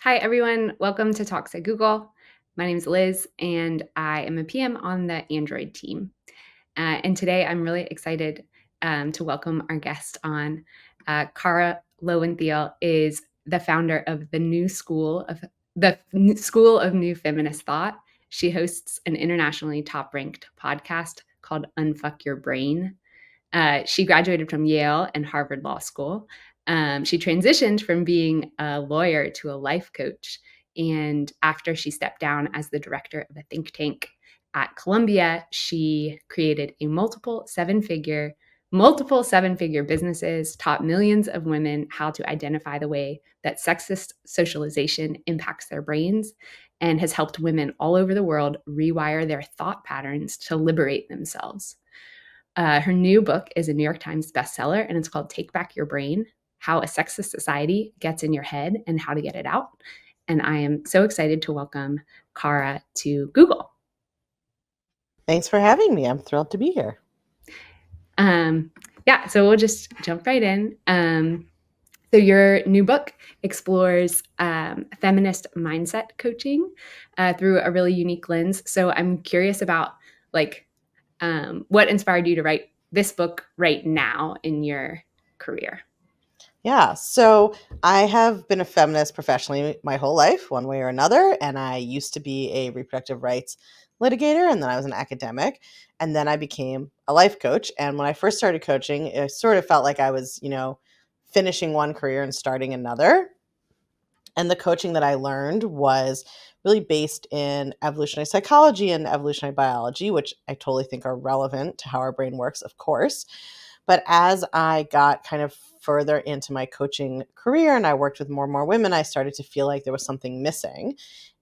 Hi, everyone. Welcome to Talks at Google. My name is Liz, and I am a PM on the Android team. And today I'm really excited to welcome our guest on. Kara Loewentheil is the founder of the School of New Feminist Thought. She hosts an internationally top-ranked podcast called Unfuck Your Brain. She graduated from Yale and Harvard Law School. She transitioned from being a lawyer to a life coach. And after she stepped down as the director of a think tank at Columbia, she created multiple seven-figure businesses, taught millions of women how to identify the way that sexist socialization impacts their brains, and has helped women all over the world rewire their thought patterns to liberate themselves. Her new book is a New York Times bestseller, and it's called Take Back Your Brain: How a Sexist Society Gets in Your Head and How to Get It Out. And I am so excited to welcome Kara to Google. Thanks for having me. I'm thrilled to be here. So we'll just jump right in. So your new book explores feminist mindset coaching through a really unique lens. So I'm curious about what inspired you to write this book right now in your career? Yeah, so I have been a feminist professionally my whole life, one way or another. And I used to be a reproductive rights litigator, and then I was an academic. And then I became a life coach. And when I first started coaching, it sort of felt like I was, finishing one career and starting another. And the coaching that I learned was really based in evolutionary psychology and evolutionary biology, which I totally think are relevant to how our brain works, of course. But as I got kind of further into my coaching career and I worked with more and more women, I started to feel like there was something missing.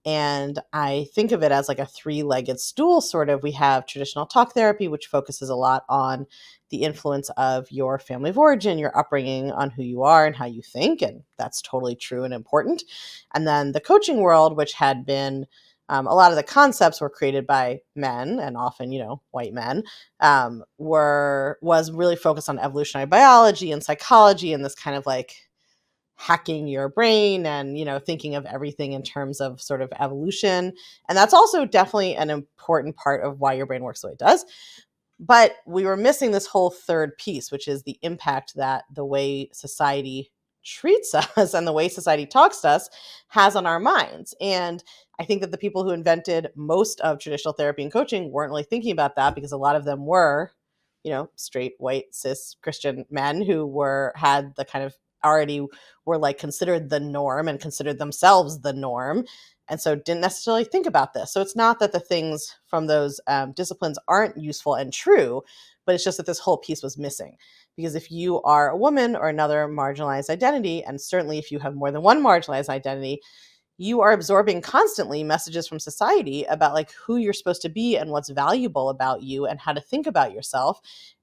And I think of it as like a three-legged stool, sort of. We have traditional talk therapy, which focuses a lot on the influence of your family of origin, your upbringing on who you are and how you think. And that's totally true and important. And then the coaching world, which had been a lot of the concepts were created by men and often, white men, was really focused on evolutionary biology and psychology and this kind of like hacking your brain and, thinking of everything in terms of sort of evolution. And that's also definitely an important part of why your brain works the way it does. But we were missing this whole third piece, which is the impact that the way society treats us and the way society talks to us has on our minds. And I think that the people who invented most of traditional therapy and coaching weren't really thinking about that, because a lot of them were, straight, white, cis Christian men who had the kind of already were like considered the norm and considered themselves the norm. And so didn't necessarily think about this. So it's not that the things from those disciplines aren't useful and true, but it's just that this whole piece was missing. Because if you are a woman or another marginalized identity, and certainly if you have more than one marginalized identity, you are absorbing constantly messages from society about like who you're supposed to be and what's valuable about you and how to think about yourself.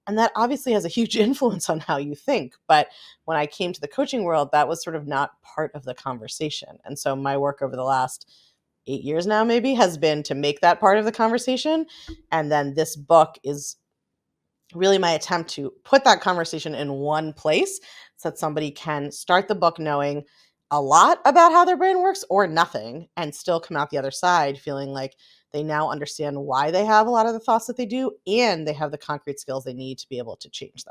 And that obviously has a huge influence on how you think. But when I came to the coaching world, that was sort of not part of the conversation. And so my work over the last 8 years now maybe has been to make that part of the conversation. And then this book is really my attempt to put that conversation in one place so that somebody can start the book knowing a lot about how their brain works or nothing, and still come out the other side feeling like they now understand why they have a lot of the thoughts that they do, and they have the concrete skills they need to be able to change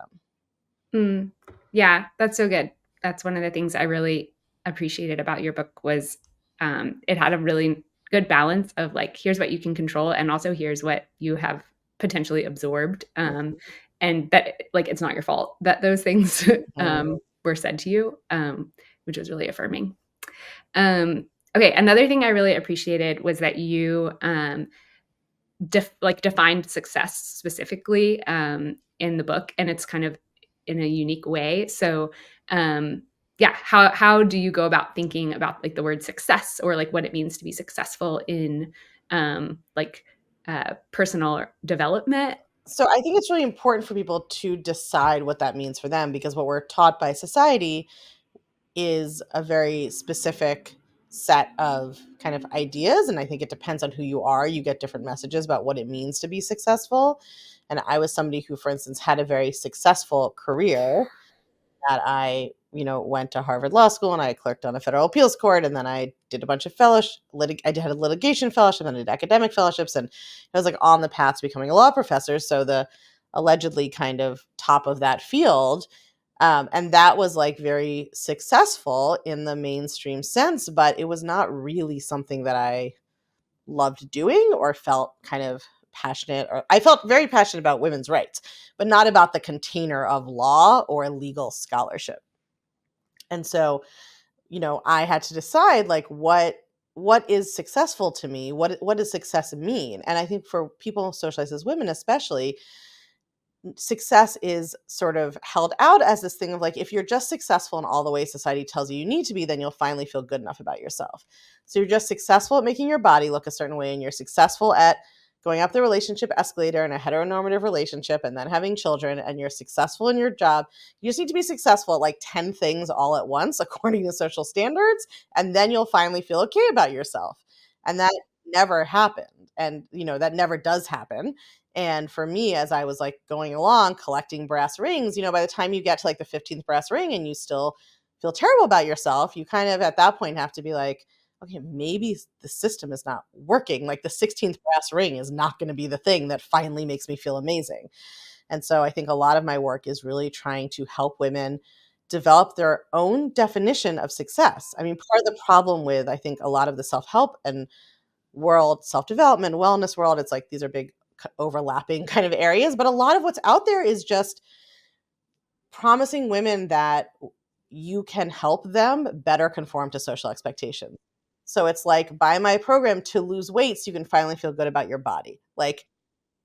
them. Yeah, that's so good. That's one of the things I really appreciated about your book was it had a really good balance of like, here's what you can control, and also here's what you have potentially absorbed. And that like, it's not your fault that those things were said to you, which was really affirming. Okay, another thing I really appreciated was that you defined success specifically in the book, and it's kind of in a unique way. So, how do you go about thinking about like the word success, or like what it means to be successful in personal development? So I think it's really important for people to decide what that means for them, because what we're taught by society is a very specific set of kind of ideas. And I think it depends on who you are. You get different messages about what it means to be successful. And I was somebody who, for instance, had a very successful career that I went to Harvard Law School and I clerked on a federal appeals court. And then I did a bunch of fellowship. I had a litigation fellowship and I did academic fellowships. And I was like on the path to becoming a law professor. So the allegedly kind of top of that field. And that was like very successful in the mainstream sense, but it was not really something that I loved doing or felt kind of passionate, or I felt very passionate about women's rights, but not about the container of law or legal scholarship. And so, I had to decide like what is successful to me? What does success mean? And I think for people socialized as women especially, success is sort of held out as this thing of like, if you're just successful in all the ways society tells you you need to be, then you'll finally feel good enough about yourself. So you're just successful at making your body look a certain way, and you're successful at going up the relationship escalator in a heteronormative relationship and then having children, and you're successful in your job. You just need to be successful at like 10 things all at once according to social standards, and then you'll finally feel okay about yourself. And that never happened. And that never does happen. And for me, as I was like going along collecting brass rings, by the time you get to like the 15th brass ring and you still feel terrible about yourself, you kind of at that point have to be like, okay, maybe the system is not working. Like the 16th brass ring is not going to be the thing that finally makes me feel amazing. And so I think a lot of my work is really trying to help women develop their own definition of success. I mean, part of the problem with, I think, a lot of the self-help and world, self-development, wellness world, it's like these are big overlapping kind of areas, but a lot of what's out there is just promising women that you can help them better conform to social expectations. So it's like, buy my program to lose weight so you can finally feel good about your body. Like,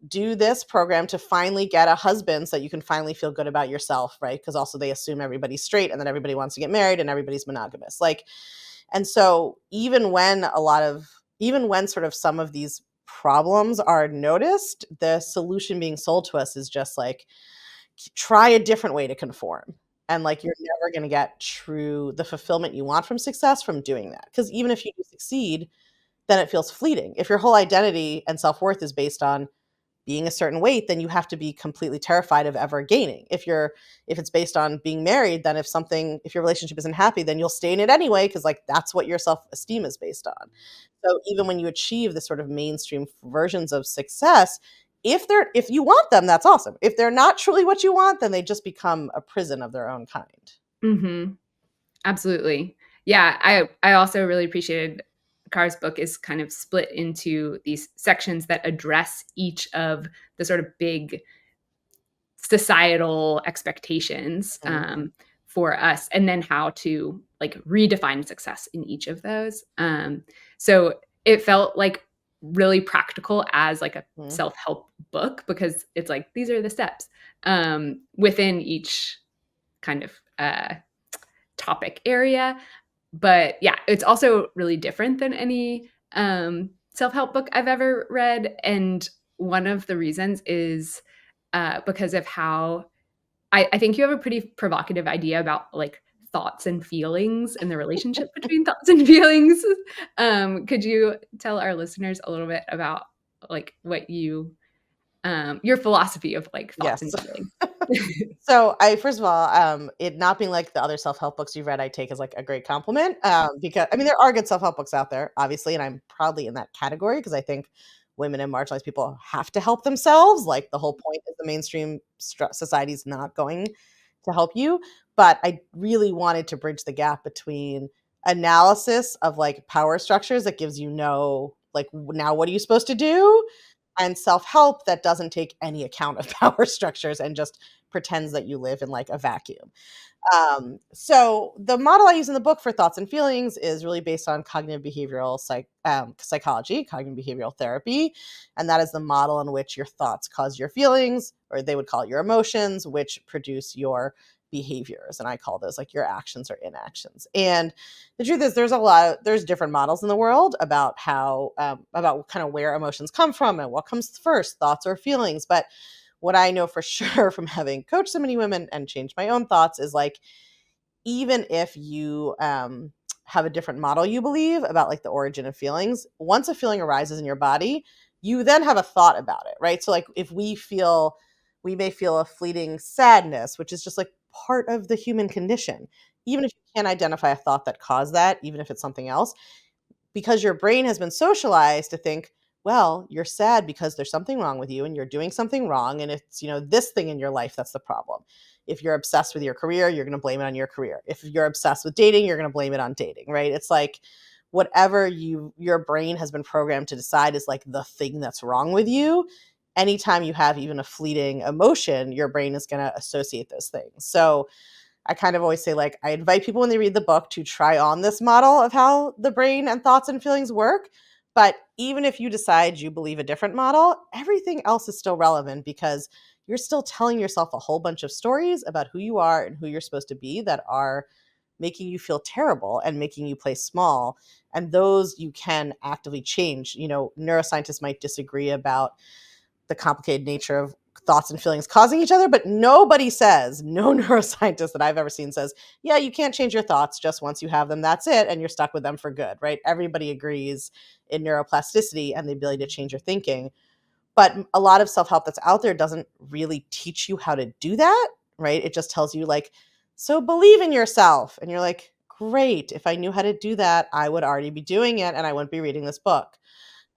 do this program to finally get a husband so that you can finally feel good about yourself, right? Because also they assume everybody's straight and then everybody wants to get married and everybody's monogamous. Like, and so even when sort of some of these problems are noticed, the solution being sold to us is just like, try a different way to conform. And like, you're never going to get the fulfillment you want from success from doing that. Because even if you do succeed, then it feels fleeting. If your whole identity and self-worth is based on being a certain weight, then you have to be completely terrified of ever gaining. If it's based on being married, then if your relationship isn't happy, then you'll stay in it anyway, because like that's what your self-esteem is based on. So even when you achieve the sort of mainstream versions of success, if you want them, that's awesome. If they're not truly what you want, then they just become a prison of their own kind. Mhm. Absolutely. Yeah, I also really appreciated Kara's book is kind of split into these sections that address each of the sort of big societal expectations Mhm. for us, and then how to like redefine success in each of those. So it felt like really practical as like a Mhm. self-help book, because it's like these are the steps within each kind of topic area. But yeah, it's also really different than any self-help book I've ever read. And one of the reasons is because of how I think you have a pretty provocative idea about like thoughts and feelings and the relationship between thoughts and feelings. Could you tell our listeners a little bit about like what your philosophy of like thoughts Yes. and feelings? So I first of all, it not being like the other self-help books you've read, I take as like a great compliment. Because I mean there are good self-help books out there, obviously, and I'm proudly in that category because I think women and marginalized people have to help themselves. Like the whole point is the mainstream society is not going to help you. But I really wanted to bridge the gap between analysis of like power structures that gives you no like now what are you supposed to do, and self-help that doesn't take any account of power structures and just pretends that you live in like a vacuum. So the model I use in the book for thoughts and feelings is really based on cognitive behavioral psychology, cognitive behavioral therapy, and that is the model in which your thoughts cause your feelings, or they would call it your emotions, which produce your behaviors, and I call those like your actions or inactions. And the truth is, there's different models in the world about how about kind of where emotions come from and what comes first, thoughts or feelings, but what I know for sure from having coached so many women and changed my own thoughts is like, even if you have a different model you believe about like the origin of feelings, once a feeling arises in your body, you then have a thought about it, right? So like if we may feel a fleeting sadness, which is just like part of the human condition. Even if you can't identify a thought that caused that, even if it's something else, because your brain has been socialized to think, well, you're sad because there's something wrong with you and you're doing something wrong. And it's, this thing in your life that's the problem. If you're obsessed with your career, you're going to blame it on your career. If you're obsessed with dating, you're going to blame it on dating, right? It's like whatever your brain has been programmed to decide is like the thing that's wrong with you. Anytime you have even a fleeting emotion, your brain is going to associate those things. So I kind of always say, like, I invite people when they read the book to try on this model of how the brain and thoughts and feelings work. But even if you decide you believe a different model, everything else is still relevant because you're still telling yourself a whole bunch of stories about who you are and who you're supposed to be that are making you feel terrible and making you play small. And those you can actively change. Neuroscientists might disagree about the complicated nature of thoughts and feelings causing each other, but nobody says, no neuroscientist that I've ever seen says, yeah, you can't change your thoughts just once you have them, that's it, and you're stuck with them for good, right? Everybody agrees in neuroplasticity and the ability to change your thinking. But a lot of self-help that's out there doesn't really teach you how to do that, right? It just tells you like, so believe in yourself. And you're like, great. If I knew how to do that, I would already be doing it and I wouldn't be reading this book.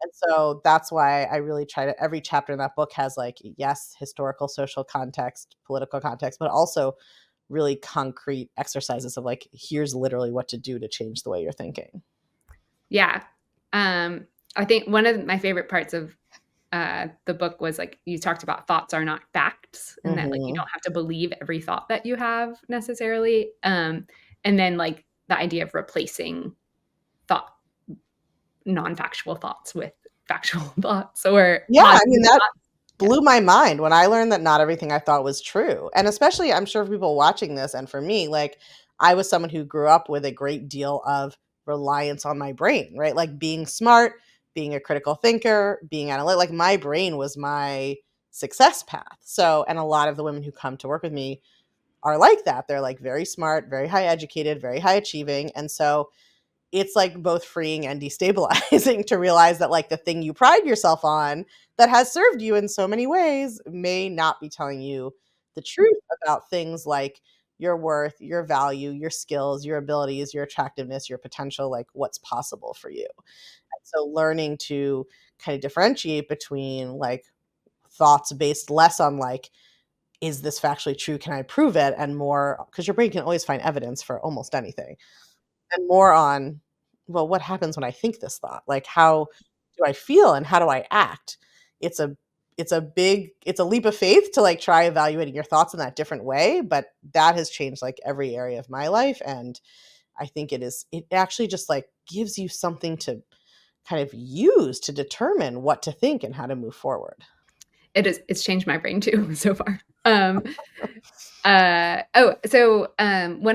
And so that's why I really try to, every chapter in that book has like, yes, historical, social context, political context, but also really concrete exercises of like, here's literally what to do to change the way you're thinking. Yeah. I think one of my favorite parts of the book was like you talked about thoughts are not facts and that like you Mm-hmm. don't have to believe every thought that you have necessarily. And then like the idea of replacing thought non-factual thoughts with factual thoughts or Yeah, I positive mean, that thoughts. Yeah. blew my mind when I learned that not everything I thought was true. And especially, I'm sure for people watching this and for me, like I was someone who grew up with a great deal of reliance on my brain, right? Like being smart, being a critical thinker, being analytic. Like my brain was my success path. So, and a lot of the women who come to work with me are like that. They're like very smart, very high educated, very high achieving. And so it's like both freeing and destabilizing to realize that like the thing you pride yourself on that has served you in so many ways may not be telling you the truth about things like your worth, your value, your skills, your abilities, your attractiveness, your potential, like what's possible for you. And so learning to kind of differentiate between like thoughts based less on like, is this factually true? Can I prove it? And more, because your brain can always find evidence for almost anything, and more on, well, what happens when I think this thought? Like, how do I feel and how do I act? It's a it's a leap of faith to like try evaluating your thoughts in that different way, but that has changed like every area of my life. And I think it actually just like gives you something to kind of use to determine what to think and how to move forward. It's changed my brain too so far. One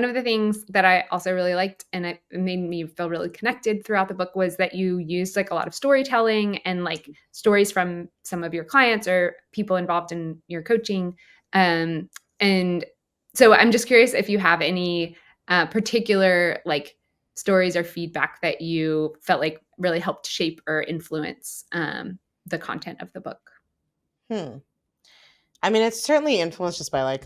of the things that I also really liked and it made me feel really connected throughout the book was that you used like a lot of storytelling and like stories from some of your clients or people involved in your coaching. And so I'm just curious if you have any particular like stories or feedback that you felt like really helped shape or influence the content of the book. Hmm. I mean, it's certainly influenced just by like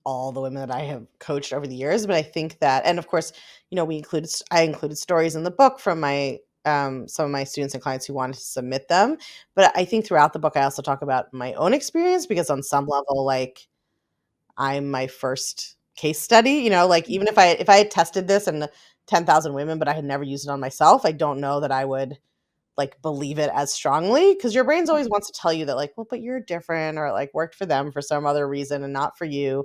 all the women that I have coached over the years, but I think that, and of course, I included stories in the book from my some of my students and clients who wanted to submit them. But I think throughout the book, I also talk about my own experience because on some level, like I'm my first case study. Like even if I had tested this in 10,000 women, but I had never used it on myself, I don't know that I would like believe it as strongly because your brains always wants to tell you that like, well, but you're different or like worked for them for some other reason and not for you.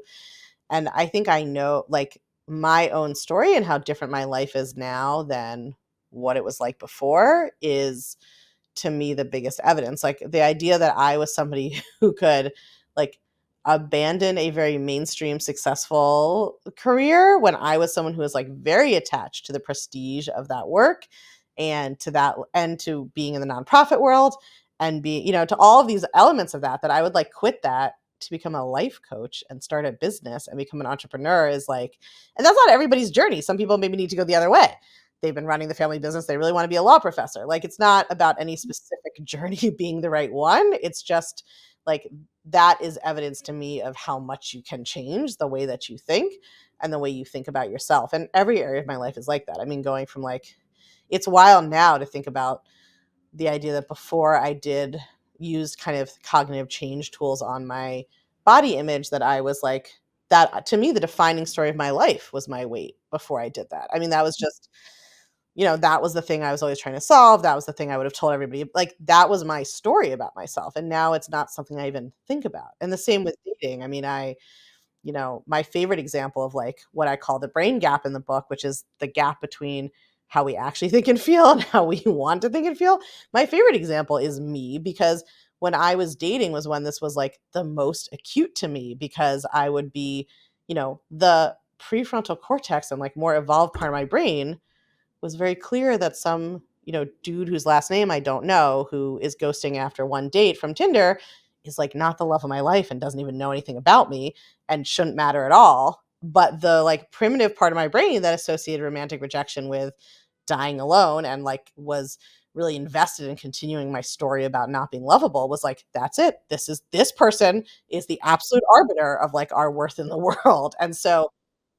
And I think I know like my own story and how different my life is now than what it was like before is to me the biggest evidence. Like the idea that I was somebody who could like abandon a very mainstream successful career when I was someone who was like very attached to the prestige of that work and to that and to being in the nonprofit world and be, to all of these elements of that I would like quit that to become a life coach and start a business and become an entrepreneur is like, and that's not everybody's journey. Some people maybe need to go the other way. they've been running the family business. They really want to be a law professor. Like, it's not about any specific journey being the right one. It's just like that is evidence to me of how much you can change the way that you think and the way you think about yourself. And every area of my life is like that. I mean, going from like, it's wild now to think about the idea that before I did use kind of cognitive change tools on my body image, that I was like, that to me, the defining story of my life was my weight before I did that. I mean, that was just, that was the thing I was always trying to solve. That was the thing I would have told everybody. Like, that was my story about myself. And now it's not something I even think about. And the same with dating. I mean, my favorite example of like what I call the brain gap in the book, which is the gap between how we actually think and feel and how we want to think and feel. My favorite example is me, because when I was dating was when this was like the most acute to me, because I would be, the prefrontal cortex and like more evolved part of my brain was very clear that some, dude whose last name I don't know, who is ghosting after one date from Tinder, is like not the love of my life and doesn't even know anything about me and shouldn't matter at all. But the like primitive part of my brain that associated romantic rejection with dying alone and like was really invested in continuing my story about not being lovable was like, that's it. This person is the absolute arbiter of like our worth in the world. And so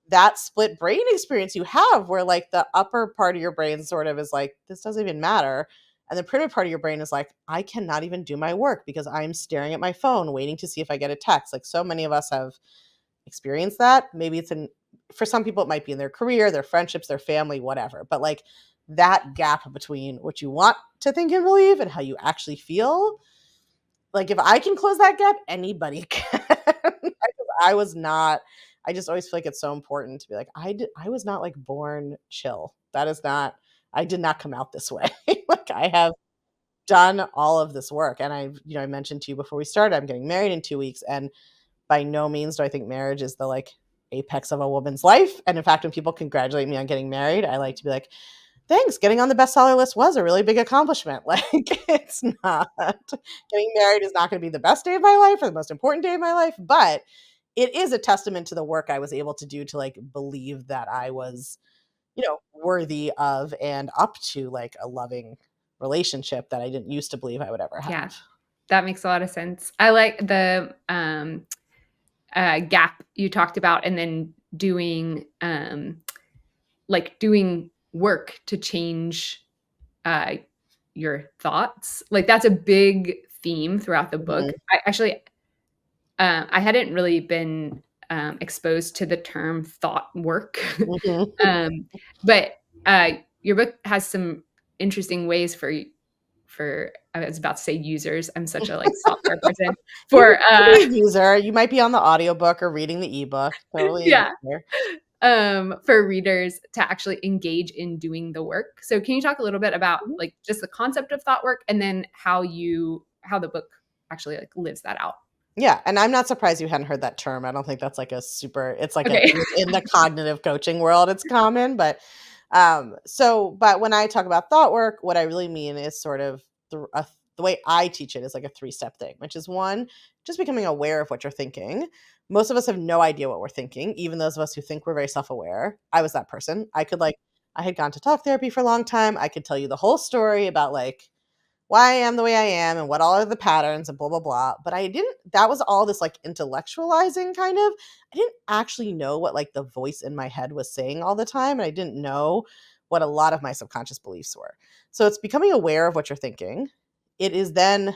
that split brain experience you have, where like the upper part of your brain sort of is like, this doesn't even matter. And the primitive part of your brain is like, I cannot even do my work because I'm staring at my phone, waiting to see if I get a text. Like, so many of us have experienced that. Maybe for some people, it might be in their career, their friendships, their family, whatever. But like that gap between what you want to think and believe and how you actually feel, like if I can close that gap, anybody can. I was not, I just always feel like it's so important to be like, I was not like born chill. That is not, I did not come out this way. Like, I have done all of this work. And I mentioned to you before we started, I'm getting married in 2 weeks. And by no means do I think marriage is the like apex of a woman's life. And in fact, when people congratulate me on getting married, I like to be like, thanks, getting on the bestseller list was a really big accomplishment. Like, it's not, getting married is not going to be the best day of my life or the most important day of my life, but it is a testament to the work I was able to do to like believe that I was, worthy of and up to like a loving relationship that I didn't used to believe I would ever Yeah, have. that makes a lot of sense. I like the gap you talked about, and then doing work to change uh, your thoughts. Like, that's a big theme throughout the book. Mhm, I actually, I hadn't really been exposed to the term thought work, mhm. um, but your book has some interesting ways for I was about to say users. I'm such a like software person You for could be a user. You might be on the audiobook or reading the ebook. Totally a yeah, user. for readers to actually engage in doing the work. So can you talk a little bit about Mhm. like just the concept of thought work, and then how the book actually like lives that out? Yeah, and I'm not surprised you hadn't heard that term. I don't think that's like a super, it's like a Okay. in the cognitive coaching world, it's common, but when I talk about thought work, what I really mean is sort of the way I teach it is like a three-step thing, which is one, just becoming aware of what you're thinking. Most of us have no idea what we're thinking, even those of us who think we're very self-aware. I was that person. I had gone to talk therapy for a long time. I could tell you the whole story about like why I am the way I am and what all are the patterns and blah, blah, blah. But that was all this like intellectualizing kind of. I didn't actually know what like the voice in my head was saying all the time. And I didn't know what a lot of my subconscious beliefs were. So it's becoming aware of what you're thinking. It is then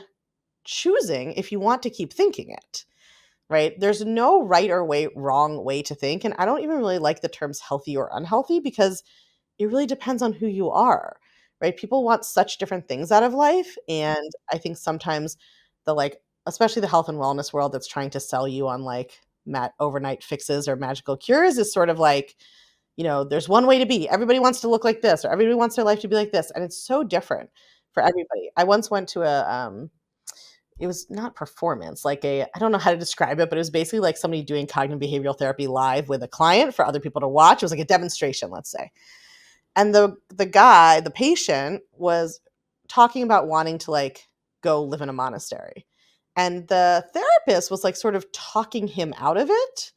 choosing if you want to keep thinking it, right? There's no wrong way to think. And I don't even really like the terms healthy or unhealthy, because it really depends on who you are, right? People want such different things out of life. And I think sometimes especially the health and wellness world that's trying to sell you on like overnight fixes or magical cures is sort of like, there's one way to be. Everybody wants to look like this, or everybody wants their life to be like this. And it's so different for everybody. I once went to it was not performance, I don't know how to describe it, but it was basically like somebody doing cognitive behavioral therapy live with a client for other people to watch. It was like a demonstration, let's say. And the patient was talking about wanting to like go live in a monastery. And the therapist was like sort of talking him out of it.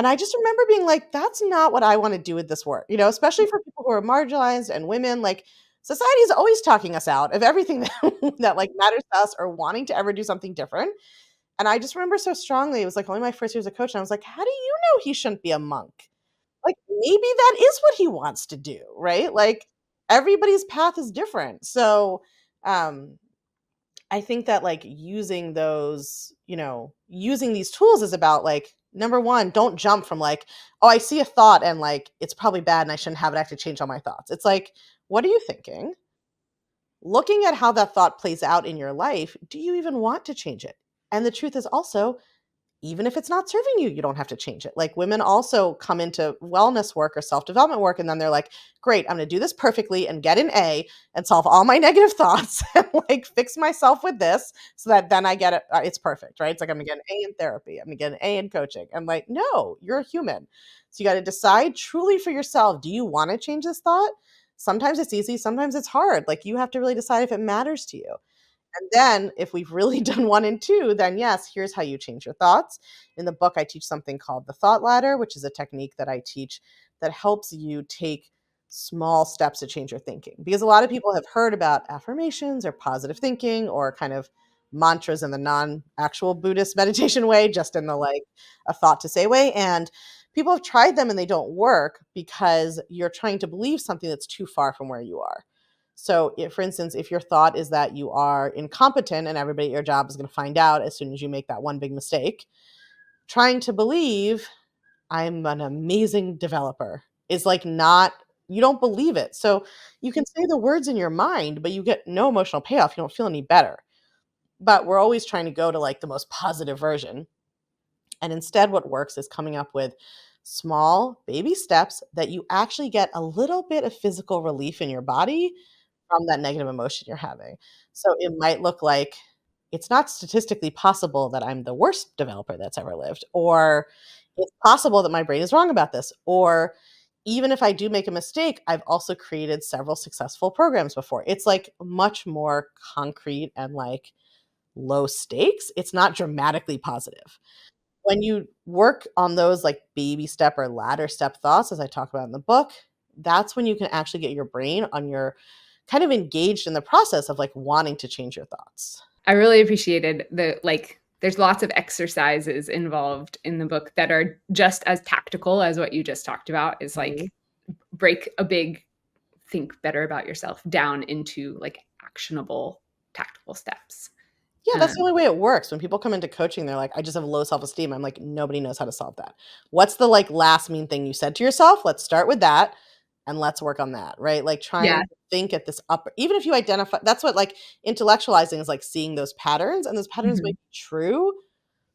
And I just remember being like, that's not what I want to do with this work, especially for people who are marginalized and women. Like, society is always talking us out of everything that like matters to us or wanting to ever do something different. And I just remember so strongly, it was like only my first year as a coach. And I was like, how do you know he shouldn't be a monk? Like, maybe that is what he wants to do, right? Like, everybody's path is different. So, um, I think that like using these tools is about like number one, don't jump from like, oh, I see a thought and like it's probably bad and I shouldn't have it. I have to change all my thoughts. It's like, what are you thinking? Looking at how that thought plays out in your life, do you even want to change it? And the truth is also, even if it's not serving you, you don't have to change it. Like, women also come into wellness work or self-development work and then they're like, "Great, I'm going to do this perfectly and get an A and solve all my negative thoughts and like fix myself with this so that then I get it it's perfect," right? It's like I'm going to get an A in therapy, I'm going to get an A in coaching. I'm like, "No, you're a human." So you got to decide truly for yourself, do you want to change this thought? Sometimes it's easy, sometimes it's hard. Like, you have to really decide if it matters to you. And then if we've really done 1 and 2, then yes, here's how you change your thoughts. In the book, I teach something called the thought ladder, which is a technique that I teach that helps you take small steps to change your thinking. Because a lot of people have heard about affirmations or positive thinking or kind of mantras in the non-actual Buddhist meditation way, just in the like a thought to say way. And people have tried them and they don't work because you're trying to believe something that's too far from where you are. So, if, for instance, if your thought is that you are incompetent and everybody at your job is going to find out as soon as you make that one big mistake, trying to believe I'm an amazing developer is like not, you don't believe it. So, you can say the words in your mind, but you get no emotional payoff. You don't feel any better. But we're always trying to go to like the most positive version. And instead, what works is coming up with small baby steps that you actually get a little bit of physical relief in your body from that negative emotion you're having. So it might look like it's not statistically possible that I'm the worst developer that's ever lived, or it's possible that my brain is wrong about this, or even if I do make a mistake, I've also created several successful programs before. It's like much more concrete and like low stakes. It's not dramatically positive. When you work on those like baby step or ladder step thoughts, as I talk about in the book, that's when you can actually get your brain on your kind of engaged in the process of like wanting to change your thoughts. I really appreciated there's lots of exercises involved in the book that are just as tactical as what you just talked about, is Mhm. like break a big think better about yourself down into like actionable tactical steps. Yeah, that's the Um, only way it works. When people come into coaching, they're like, I just have low self esteem. I'm like, nobody knows how to solve that. What's the like last mean thing you said to yourself? Let's start with that and let's work on that, right? Like trying yeah. to think at this upper, even if you identify, that's what like intellectualizing is like seeing those patterns and those patterns may Mhm. be true,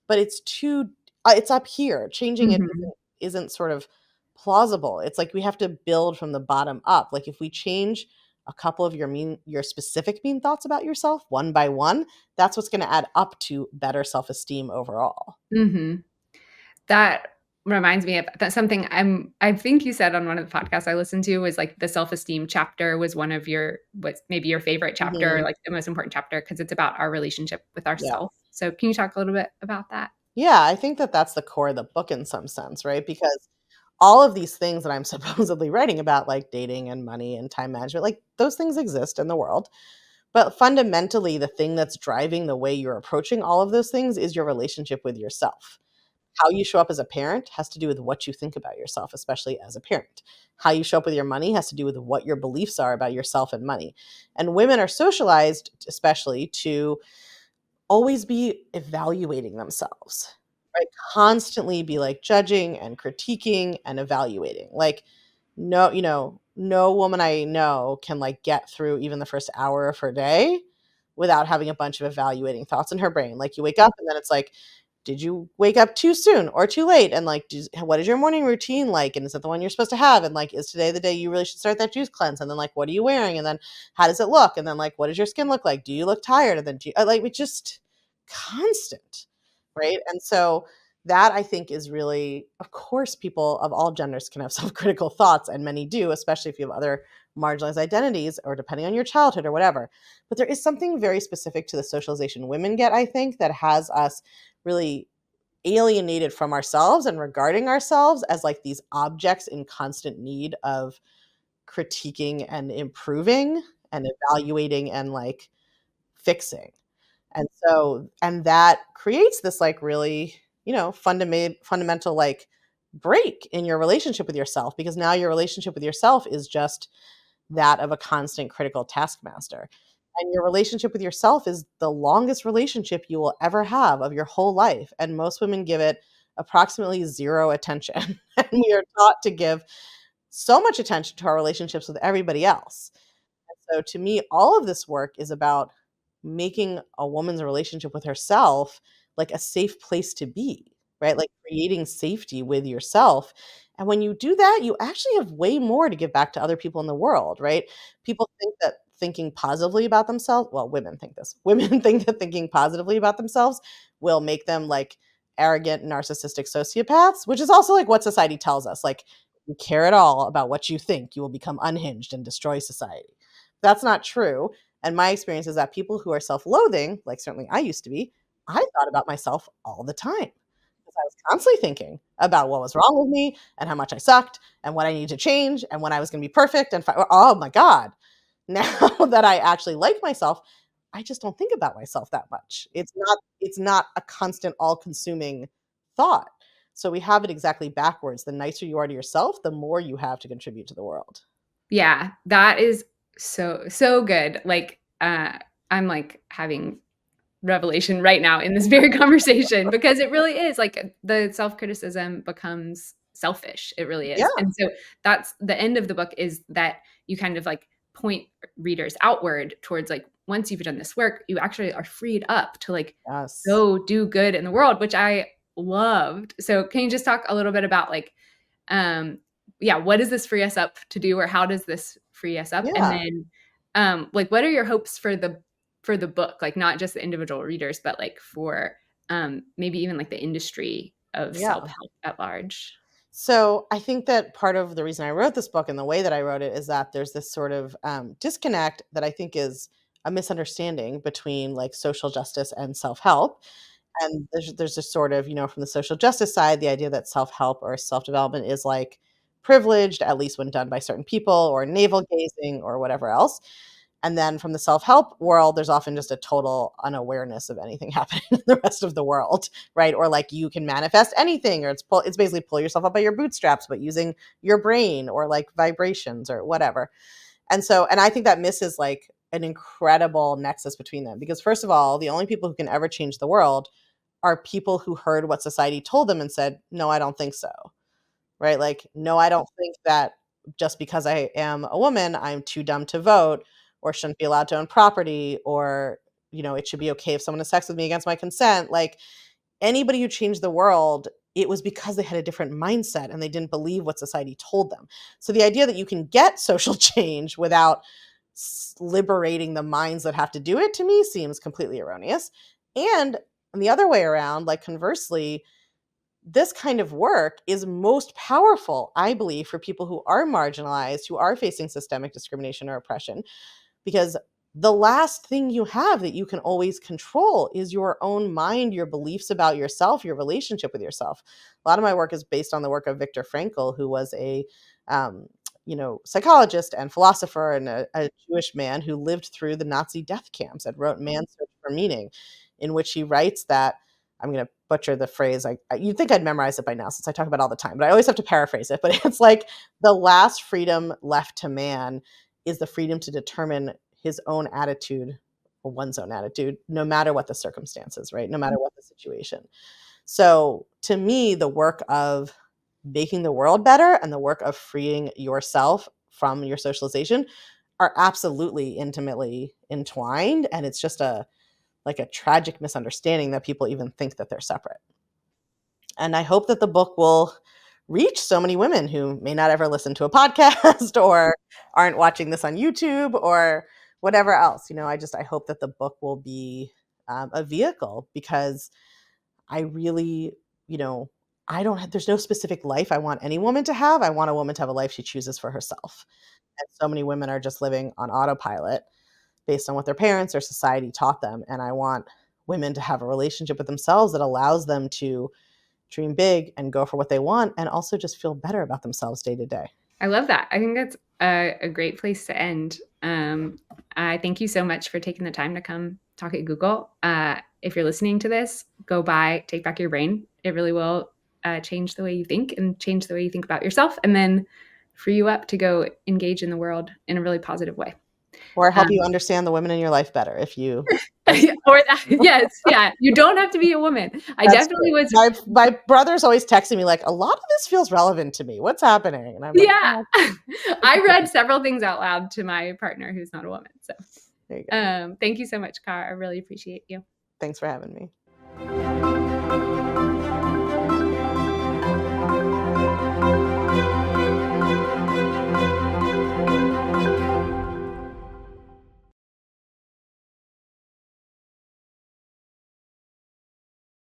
but it's too it's up here. Changing it Mhm. isn't sort of plausible. It's like we have to build from the bottom up. Like if we change a couple of your specific mean thoughts about yourself one by one, that's what's going to add up to better self-esteem overall. Mhm. That reminds me of that something I think you said on one of the podcasts I listened to was, like, the self-esteem chapter was one of your what's maybe your favorite chapter, or Mhm. like, the most important chapter because it's about our relationship with Yeah. ourself. So can you talk a little bit about that? Yeah, I think that that's the core of the book in some sense, right? Because all of these things that I'm supposedly writing about, like dating and money and time management, like those things exist in the world. But fundamentally, the thing that's driving the way you're approaching all of those things is your relationship with yourself. How you show up as a parent has to do with what you think about yourself, especially as a parent. How you show up with your money has to do with what your beliefs are about yourself and money. And women are socialized, especially, to always be evaluating themselves, right? Constantly be like judging and critiquing and evaluating. Like, no, no woman I know can like get through even the first hour of her day without having a bunch of evaluating thoughts in her brain. Like, you wake up and then it's like, did you wake up too soon or too late? And like, what is your morning routine like? And is it the one you're supposed to have? And like, is today the day you really should start that juice cleanse? And then like, what are you wearing? And then how does it look? And then like, what does your skin look like? Do you look tired? And then like, we just constant, right? And so that I think is really, of course, people of all genders can have self-critical thoughts, and many do, especially if you have other marginalized identities or depending on your childhood or whatever. But there is something very specific to the socialization women get, I think, that has us really alienated from ourselves and regarding ourselves as like these objects in constant need of critiquing and improving and evaluating and like fixing. And so, and that creates this like really, fundamental like break in your relationship with yourself, because now your relationship with yourself is just that of a constant critical taskmaster. And your relationship with yourself is the longest relationship you will ever have of your whole life. And most women give it approximately zero attention. And we are taught to give so much attention to our relationships with everybody else. So to me, all of this work is about making a woman's relationship with herself like a safe place to be, right? Like creating safety with yourself. And when you do that, you actually have way more to give back to other people in the world, right? People think that thinking positively about themselves, well, women think this. Women think that thinking positively about themselves will make them like arrogant, narcissistic sociopaths, which is also like what society tells us. Like, you care at all about what you think, you will become unhinged and destroy society. That's not true. And my experience is that people who are self-loathing, like certainly I used to be, I thought about myself all the time because I was constantly thinking about what was wrong with me and how much I sucked and what I needed to change and when I was going to be perfect. And oh my God, now that I actually like myself, I just don't think about myself that much. It's not a constant, all-consuming thought. So we have it exactly backwards. The nicer you are to yourself, the more you have to contribute to the world. Yeah, that is so good. Like, I'm, like, having revelation right now in this very conversation because it really is, like, the self-criticism becomes selfish, it really is, Yeah. and so that's the end of the book is that you kind of, like, point readers outward towards, like, once you've done this work, you actually are freed up to, like, Yes. go do good in the world, which I loved. So can you just talk a little bit about, like, um, yeah, what does this free us up to do, or how does this free us up? And Yeah. then, like, what are your hopes for the book? Like, not just the individual readers, but like for maybe even like the industry of Yeah. self-help at large. So I think that part of the reason I wrote this book and the way that I wrote it is that there's this sort of disconnect that I think is a misunderstanding between like social justice and self-help. And there's this sort of, from the social justice side, the idea that self-help or self-development is like privileged, at least when done by certain people, or navel gazing or whatever else. And then from the self-help world, there's often just a total unawareness of anything happening in the rest of the world, right? Or like you can manifest anything, or it's basically pull yourself up by your bootstraps, but using your brain or like vibrations or whatever. And I think that misses like an incredible nexus between them, because first of all, the only people who can ever change the world are people who heard what society told them and said, no, I don't think so. Right? Like, no, I don't think that just because I am a woman, I'm too dumb to vote or shouldn't be allowed to own property, or, it should be okay if someone has sex with me against my consent. Like, anybody who changed the world, it was because they had a different mindset and they didn't believe what society told them. So the idea that you can get social change without liberating the minds that have to do it, to me seems completely erroneous. And the other way around, like conversely, this kind of work is most powerful, I believe, for people who are marginalized, who are facing systemic discrimination or oppression, because the last thing you have that you can always control is your own mind, your beliefs about yourself, your relationship with yourself. A lot of my work is based on the work of Viktor Frankl, who was a psychologist and philosopher, and a Jewish man who lived through the Nazi death camps and wrote Man's Search for Meaning, in which he writes that, I'm going to butcher the phrase. You'd think I'd memorize it by now since I talk about it all the time, but I always have to paraphrase it. But it's like the last freedom left to man is the freedom to determine his own attitude, or one's own attitude, no matter what the circumstances, right? No matter what the situation. So to me, the work of making the world better and the work of freeing yourself from your socialization are absolutely intimately entwined. And it's just a tragic misunderstanding that people even think that they're separate. And I hope that the book will reach so many women who may not ever listen to a podcast or aren't watching this on YouTube or whatever else. I hope that the book will be a vehicle, because I really, you know, I don't have, there's no specific life I want any woman to have. I want a woman to have a life she chooses for herself. And so many women are just living on autopilot based on what their parents or society taught them. And I want women to have a relationship with themselves that allows them to dream big and go for what they want, and also just feel better about themselves day to day. I love that. I think that's a great place to end. I thank you so much for taking the time to come talk at Google. If you're listening to this, go buy Take Back Your Brain. It really will change the way you think and change the way you think about yourself, and then free you up to go engage in the world in a really positive way. Or help you Um, understand the women in your life better if you or that, yes, yeah. You don't have to be a woman. I That's definitely great. was. My brother's always texting me like, "A lot of this feels relevant to me. What's happening?" And I'm like, Yeah, "Oh, I read several things out loud to my partner who's not a woman. So, there you go. thank you so much, Kara. I really appreciate you. Thanks for having me."